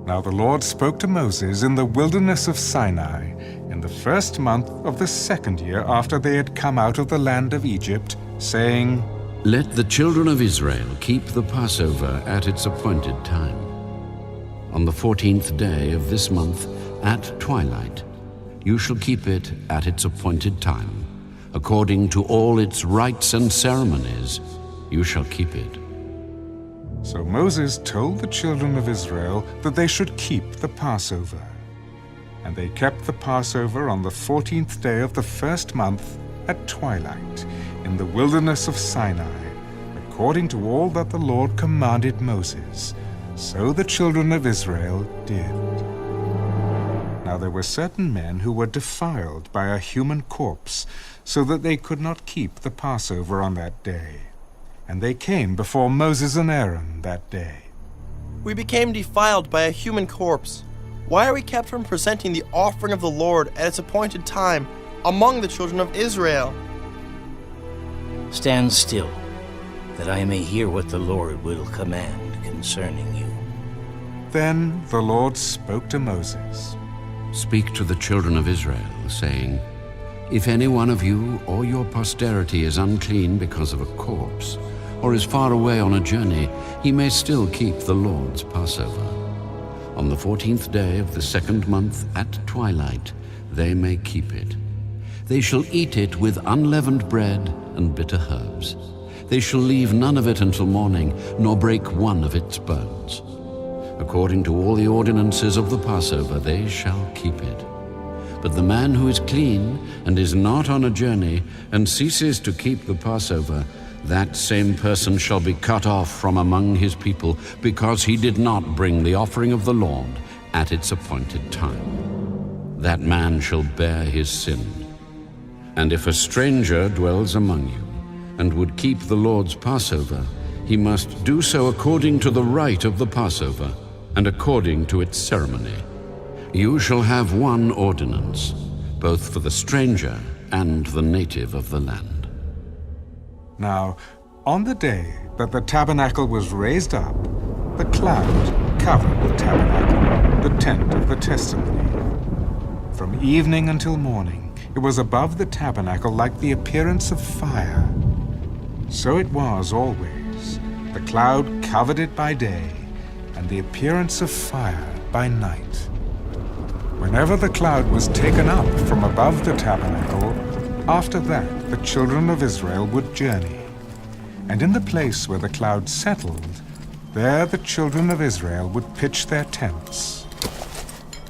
Now the Lord spoke to Moses in the wilderness of Sinai in the first month of the second year after they had come out of the land of Egypt, saying, Let the children of Israel keep the Passover at its appointed time. On the 14th day of this month, at twilight, you shall keep it at its appointed time. According to all its rites and ceremonies, you shall keep it. So Moses told the children of Israel that they should keep the Passover. And they kept the Passover on the 14th day of the first month at twilight in the wilderness of Sinai, according to all that the Lord commanded Moses. So the children of Israel did. Now there were certain men who were defiled by a human corpse, so that they could not keep the Passover on that day. And they came before Moses and Aaron that day. We became defiled by a human corpse. Why are we kept from presenting the offering of the Lord at its appointed time among the children of Israel? Stand still, that I may hear what the Lord will command concerning you. Then the Lord spoke to Moses. Speak to the children of Israel, saying, If any one of you or your posterity is unclean because of a corpse, or is far away on a journey, he may still keep the Lord's Passover. On the 14th day of the second month at twilight, they may keep it. They shall eat it with unleavened bread and bitter herbs. They shall leave none of it until morning, nor break one of its bones. According to all the ordinances of the Passover, they shall keep it. But the man who is clean and is not on a journey and ceases to keep the Passover, that same person shall be cut off from among his people, because he did not bring the offering of the Lord at its appointed time. That man shall bear his sin. And if a stranger dwells among you and would keep the Lord's Passover, he must do so according to the rite of the Passover and according to its ceremony. You shall have one ordinance, both for the stranger and the native of the land. Now, on the day that the tabernacle was raised up, the cloud covered the tabernacle, the tent of the testimony. From evening until morning, it was above the tabernacle like the appearance of fire. So it was always. The cloud covered it by day, and the appearance of fire by night. Whenever the cloud was taken up from above the tabernacle, after that the children of Israel would journey. And in the place where the cloud settled, there the children of Israel would pitch their tents.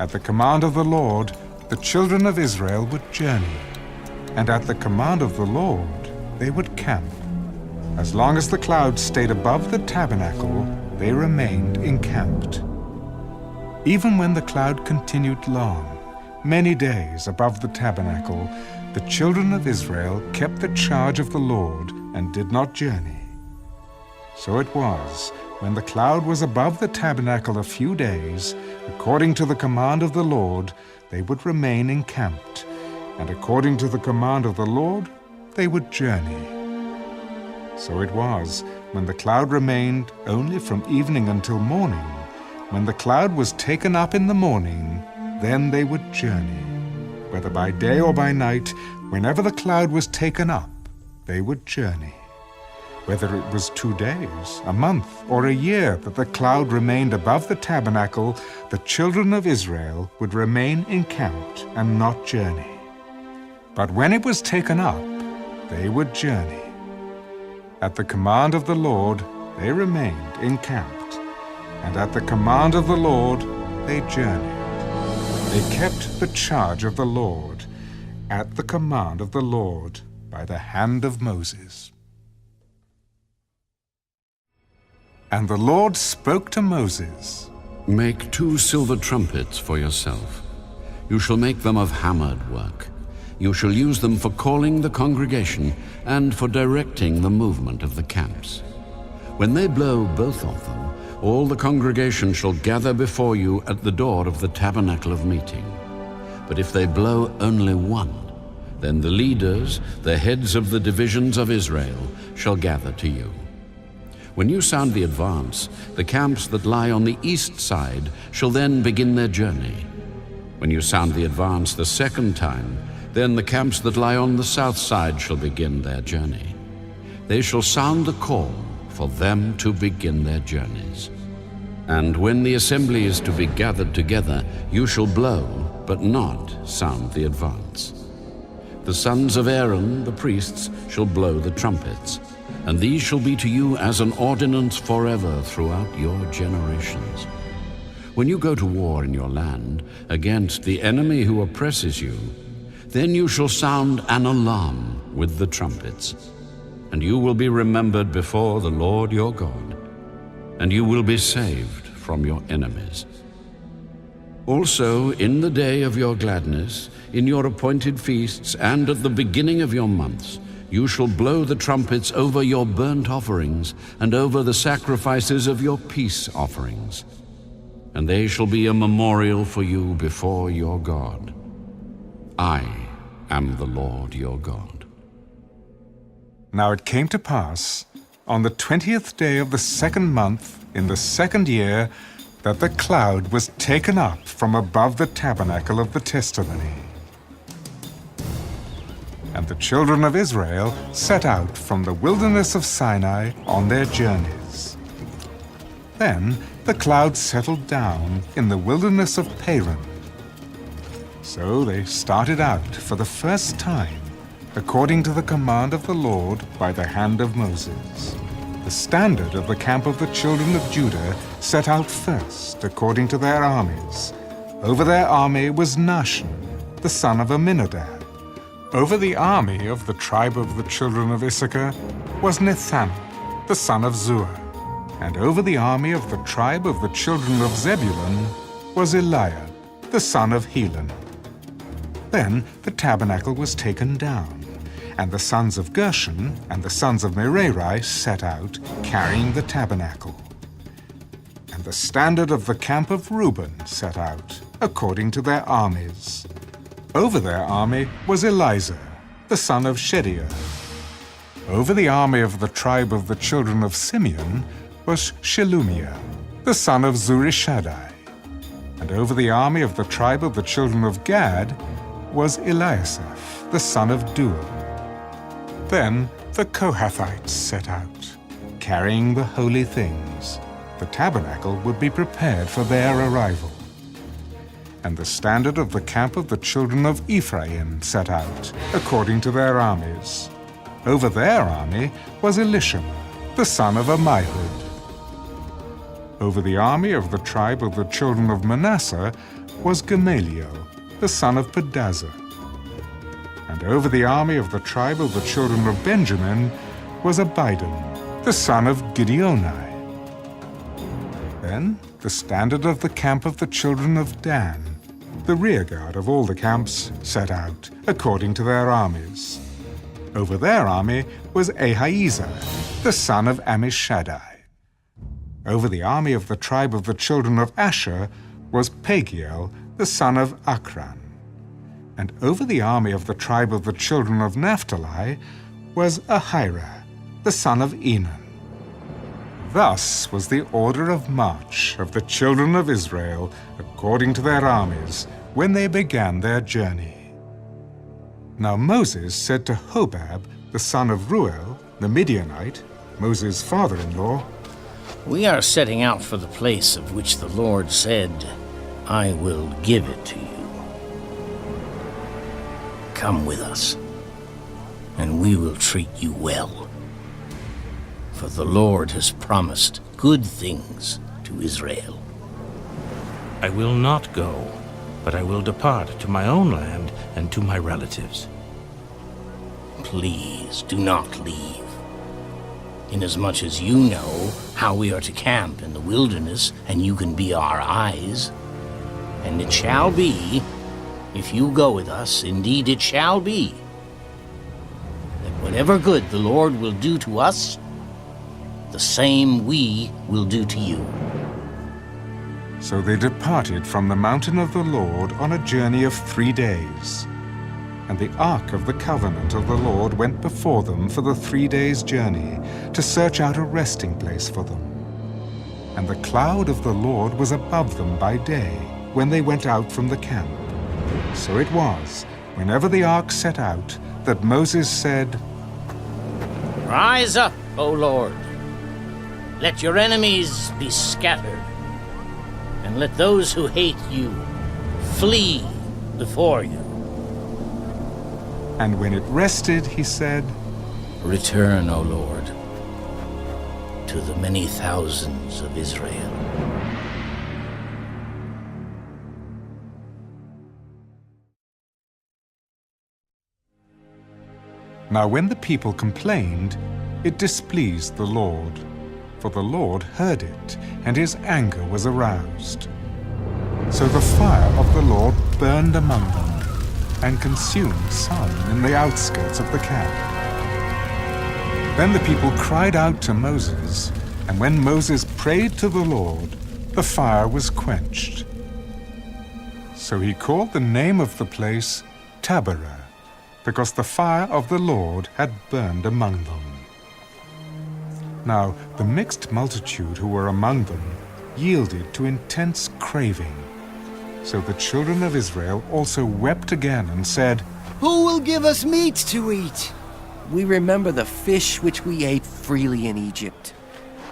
At the command of the Lord, the children of Israel would journey, and at the command of the Lord, they would camp. As long as the cloud stayed above the tabernacle, they remained encamped. Even when the cloud continued long, many days above the tabernacle, the children of Israel kept the charge of the Lord and did not journey. So it was, when the cloud was above the tabernacle a few days, according to the command of the Lord, they would remain encamped, and according to the command of the Lord, they would journey. So it was, when the cloud remained only from evening until morning, when the cloud was taken up in the morning, then they would journey. Whether by day or by night, whenever the cloud was taken up, they would journey. Whether it was 2 days, a month, or a year that the cloud remained above the tabernacle, the children of Israel would remain encamped and not journey. But when it was taken up, they would journey. At the command of the Lord, they remained encamped, and at the command of the Lord, they journeyed. They kept the charge of the Lord at the command of the Lord by the hand of Moses. And the Lord spoke to Moses. Make 2 silver trumpets for yourself. You shall make them of hammered work. You shall use them for calling the congregation and for directing the movement of the camps. When they blow both of them, all the congregation shall gather before you at the door of the tabernacle of meeting. But if they blow only one, then the leaders, the heads of the divisions of Israel, shall gather to you. When you sound the advance, the camps that lie on the east side shall then begin their journey. When you sound the advance the second time, then the camps that lie on the south side shall begin their journey. They shall sound the call for them to begin their journeys. And when the assembly is to be gathered together, you shall blow, but not sound the advance. The sons of Aaron, the priests, shall blow the trumpets, and these shall be to you as an ordinance forever throughout your generations. When you go to war in your land against the enemy who oppresses you, then you shall sound an alarm with the trumpets, and you will be remembered before the Lord your God, and you will be saved from your enemies. Also, in the day of your gladness, in your appointed feasts, and at the beginning of your months, you shall blow the trumpets over your burnt offerings and over the sacrifices of your peace offerings. And they shall be a memorial for you before your God. I am the Lord your God. Now it came to pass, on the 20th day of the second month, in the second year, that the cloud was taken up from above the tabernacle of the testimony. And the children of Israel set out from the wilderness of Sinai on their journeys. Then the cloud settled down in the wilderness of Paran. So they started out for the first time, according to the command of the Lord by the hand of Moses. The standard of the camp of the children of Judah set out first, according to their armies. Over their army was Nahshon, the son of Amminadab. Over the army of the tribe of the children of Issachar was Nethanel, the son of Zuar. And over the army of the tribe of the children of Zebulun was Eliab, the son of Helon. Then the tabernacle was taken down, and the sons of Gershon and the sons of Merari set out, carrying the tabernacle. And the standard of the camp of Reuben set out, according to their armies. Over their army was Elizur, the son of Shedeur. Over the army of the tribe of the children of Simeon was Shelumiel, the son of Zurishaddai. And over the army of the tribe of the children of Gad was Eliasaph, the son of Duel. Then the Kohathites set out, carrying the holy things. The tabernacle would be prepared for their arrival. And the standard of the camp of the children of Ephraim set out, according to their armies. Over their army was Elishama, the son of Ammihud. Over the army of the tribe of the children of Manasseh was Gamaliel, the son of Pedazah. And over the army of the tribe of the children of Benjamin was Abidan, the son of Gideoni. Then the standard of the camp of the children of Dan, the rearguard of all the camps, set out, according to their armies. Over their army was Ahiezer, the son of Ammishaddai. Over the army of the tribe of the children of Asher was Pagiel, the son of Akran. And over the army of the tribe of the children of Naphtali was Ahira, the son of Enan. Thus was the order of march of the children of Israel according to their armies when they began their journey. Now Moses said to Hobab, the son of Ruel, the Midianite, Moses' father-in-law, We are setting out for the place of which the Lord said, I will give it to you. Come with us, and we will treat you well. For the Lord has promised good things to Israel. I will not go, but I will depart to my own land and to my relatives. Please do not leave, inasmuch as you know how we are to camp in the wilderness, and you can be our eyes. And it shall be, if you go with us, indeed it shall be, that whatever good the Lord will do to us, the same we will do to you. So they departed from the mountain of the Lord on a journey of 3 days. And the ark of the covenant of the Lord went before them for the 3 days' journey, to search out a resting place for them. And the cloud of the Lord was above them by day, when they went out from the camp. So it was, whenever the ark set out, that Moses said, Rise up, O Lord. Let your enemies be scattered, and let those who hate you flee before you. And when it rested, he said, Return, O Lord, to the many thousands of Israel. Now when the people complained, it displeased the Lord, for the Lord heard it, and his anger was aroused. So the fire of the Lord burned among them, and consumed some in the outskirts of the camp. Then the people cried out to Moses, and when Moses prayed to the Lord, the fire was quenched. So he called the name of the place Taberah, because the fire of the Lord had burned among them. Now the mixed multitude who were among them yielded to intense craving. So the children of Israel also wept again and said, Who will give us meat to eat? We remember the fish which we ate freely in Egypt,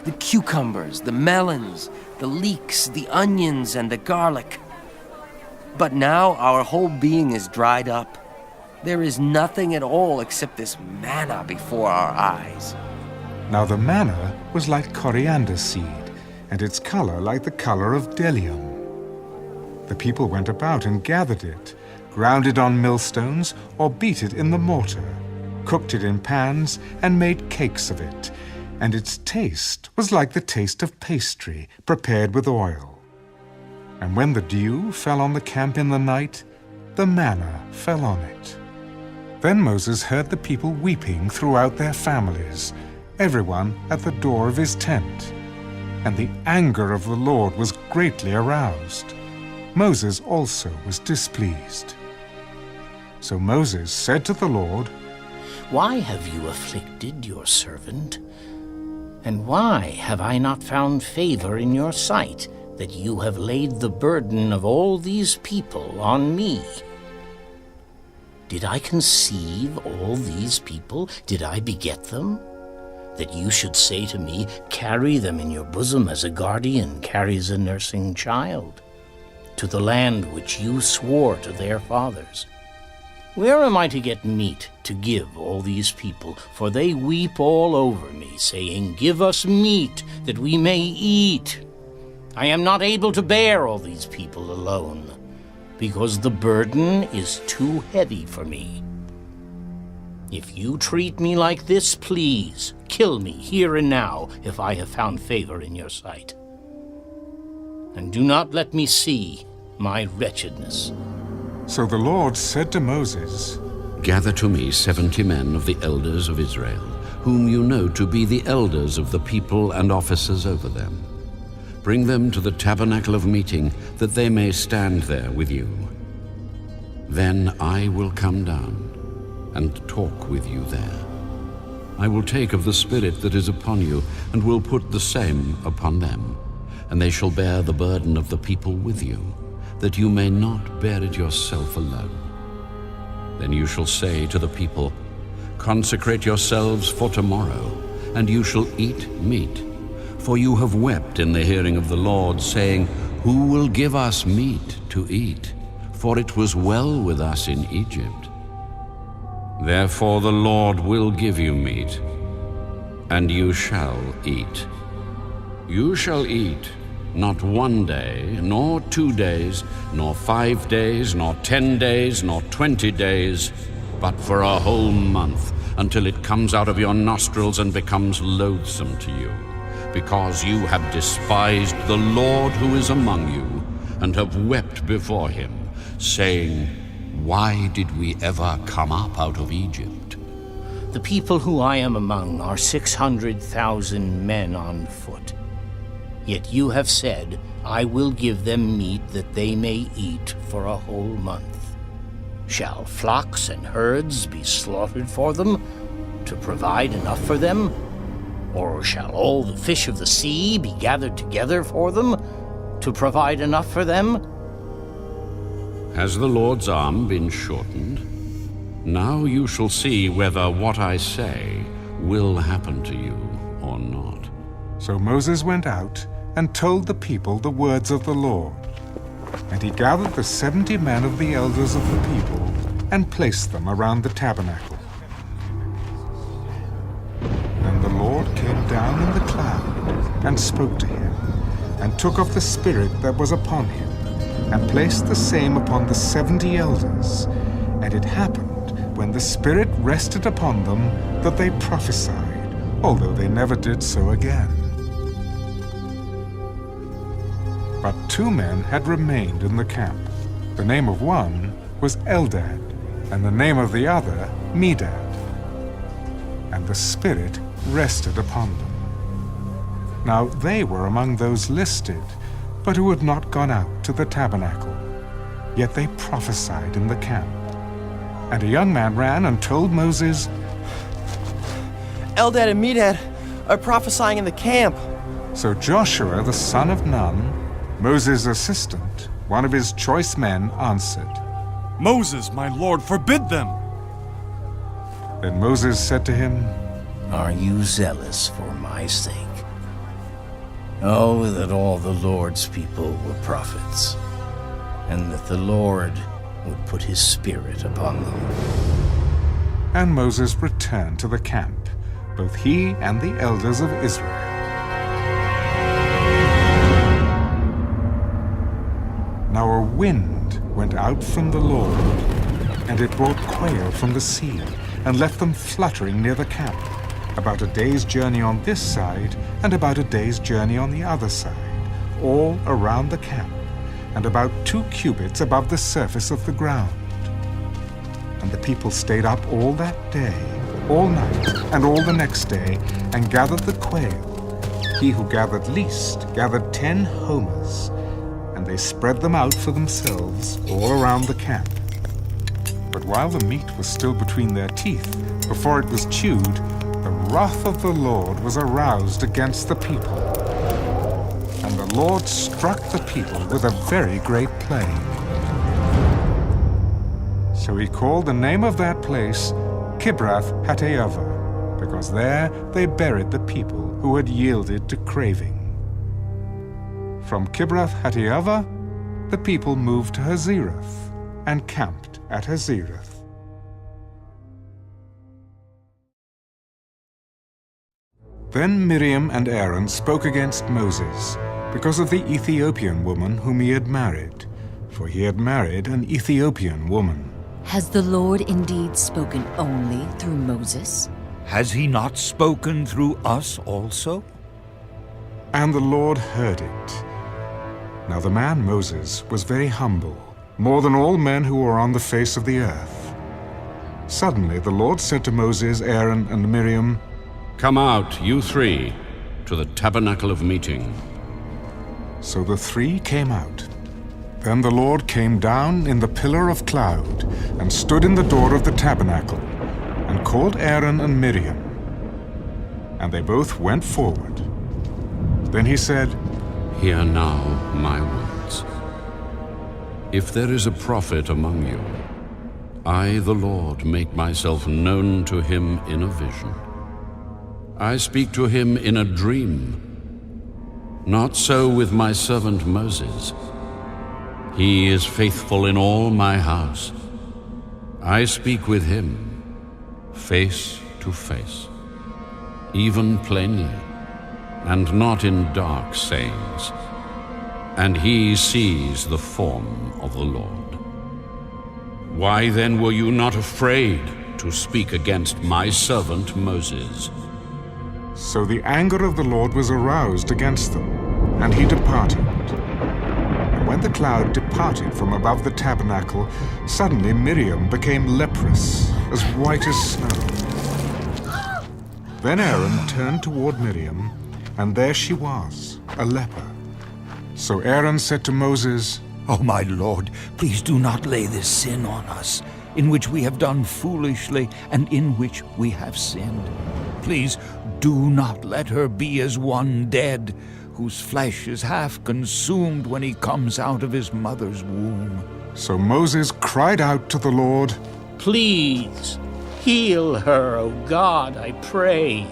the cucumbers, the melons, the leeks, the onions, and the garlic. But now our whole being is dried up. There is nothing at all except this manna before our eyes. Now the manna was like coriander seed, and its color like the color of bdellium. The people went about and gathered it, ground it on millstones, or beat it in the mortar, cooked it in pans, and made cakes of it, and its taste was like the taste of pastry prepared with oil. And when the dew fell on the camp in the night, the manna fell on it. Then Moses heard the people weeping throughout their families, everyone at the door of his tent. And the anger of the Lord was greatly aroused. Moses also was displeased. So Moses said to the Lord, Why have you afflicted your servant? And why have I not found favor in your sight, that you have laid the burden of all these people on me? Did I conceive all these people? Did I beget them? That you should say to me, Carry them in your bosom as a guardian carries a nursing child, to the land which you swore to their fathers. Where am I to get meat to give all these people? For they weep all over me, saying, Give us meat, that we may eat. I am not able to bear all these people alone, because the burden is too heavy for me. If you treat me like this, please, kill me here and now, if I have found favor in your sight. And do not let me see my wretchedness. So the Lord said to Moses, Gather to me 70 men of the elders of Israel, whom you know to be the elders of the people and officers over them. Bring them to the tabernacle of meeting, that they may stand there with you. Then I will come down and talk with you there. I will take of the Spirit that is upon you, and will put the same upon them, and they shall bear the burden of the people with you, that you may not bear it yourself alone. Then you shall say to the people, Consecrate yourselves for tomorrow, and you shall eat meat. For you have wept in the hearing of the Lord, saying, Who will give us meat to eat? For it was well with us in Egypt. Therefore the Lord will give you meat, and you shall eat. You shall eat, not 1 day, nor 2 days, nor 5 days, nor 10 days, nor 20 days, but for a whole month, until it comes out of your nostrils and becomes loathsome to you, because you have despised the Lord who is among you, and have wept before him, saying, Why did we ever come up out of Egypt? The people who I am among are 600,000 men on foot. Yet you have said, I will give them meat that they may eat for a whole month. Shall flocks and herds be slaughtered for them, to provide enough for them? Or shall all the fish of the sea be gathered together for them, to provide enough for them? Has the Lord's arm been shortened? Now you shall see whether what I say will happen to you or not. So Moses went out and told the people the words of the Lord. And he gathered the 70 men of the elders of the people and placed them around the tabernacle. And the Lord came down in the cloud and spoke to him, and took of the Spirit that was upon him, and placed the same upon the 70 elders. And it happened, when the Spirit rested upon them, that they prophesied, although they never did so again. But 2 men had remained in the camp. The name of one was Eldad, and the name of the other Medad. And the Spirit rested upon them. Now they were among those listed, but who had not gone out to the tabernacle. Yet they prophesied in the camp. And a young man ran and told Moses, Eldad and Medad are prophesying in the camp. So Joshua the son of Nun, Moses' assistant, one of his choice men, answered, Moses, my lord, forbid them. Then Moses said to him, Are you zealous for my sake? Oh, that all the Lord's people were prophets, and that the Lord would put his Spirit upon them. And Moses returned to the camp, both he and the elders of Israel. Now a wind went out from the Lord, and it brought quail from the sea, and left them fluttering near the camp, about a day's journey on this side, and about a day's journey on the other side, all around the camp, and about 2 cubits above the surface of the ground. And the people stayed up all that day, all night, and all the next day, and gathered the quail. He who gathered least gathered 10 homers, and they spread them out for themselves all around the camp. But while the meat was still between their teeth, before it was chewed, the wrath of the Lord was aroused against the people. And the Lord struck the people with a very great plague. So he called the name of that place Kibroth Hattaavah, because there they buried the people who had yielded to craving. From Kibroth Hattaavah, the people moved to Hazerath and camped at Hazerath. Then Miriam and Aaron spoke against Moses because of the Ethiopian woman whom he had married, for he had married an Ethiopian woman. Has the Lord indeed spoken only through Moses? Has he not spoken through us also? And the Lord heard it. Now the man Moses was very humble, more than all men who were on the face of the earth. Suddenly the Lord said to Moses, Aaron, and Miriam, Come out, you 3, to the tabernacle of meeting. So the 3 came out. Then the Lord came down in the pillar of cloud, and stood in the door of the tabernacle, and called Aaron and Miriam. And they both went forward. Then he said, Hear now my words. If there is a prophet among you, I, the Lord, make myself known to him in a vision. I speak to him in a dream. Not so with my servant Moses. He is faithful in all my house. I speak with him, face to face, even plainly, and not in dark sayings. And he sees the form of the Lord. Why then were you not afraid to speak against my servant Moses? So the anger of the Lord was aroused against them, and he departed. And when the cloud departed from above the tabernacle, suddenly Miriam became leprous, as white as snow. Then Aaron turned toward Miriam, and there she was, a leper. So Aaron said to Moses, Oh, my lord, please do not lay this sin on us, in which we have done foolishly and in which we have sinned. Please do not let her be as one dead, whose flesh is half consumed when he comes out of his mother's womb. So Moses cried out to the Lord, Please, heal her, O God, I pray.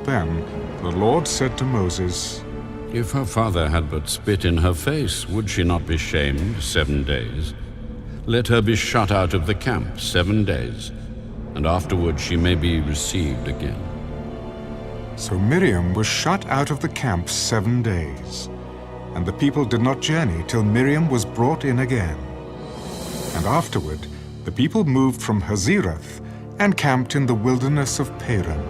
Then the Lord said to Moses, If her father had but spit in her face, would she not be shamed 7 days? Let her be shut out of the camp 7 days, and afterward she may be received again. So Miriam was shut out of the camp 7 days, and the people did not journey till Miriam was brought in again. And afterward the people moved from Hazerath and camped in the wilderness of Paran.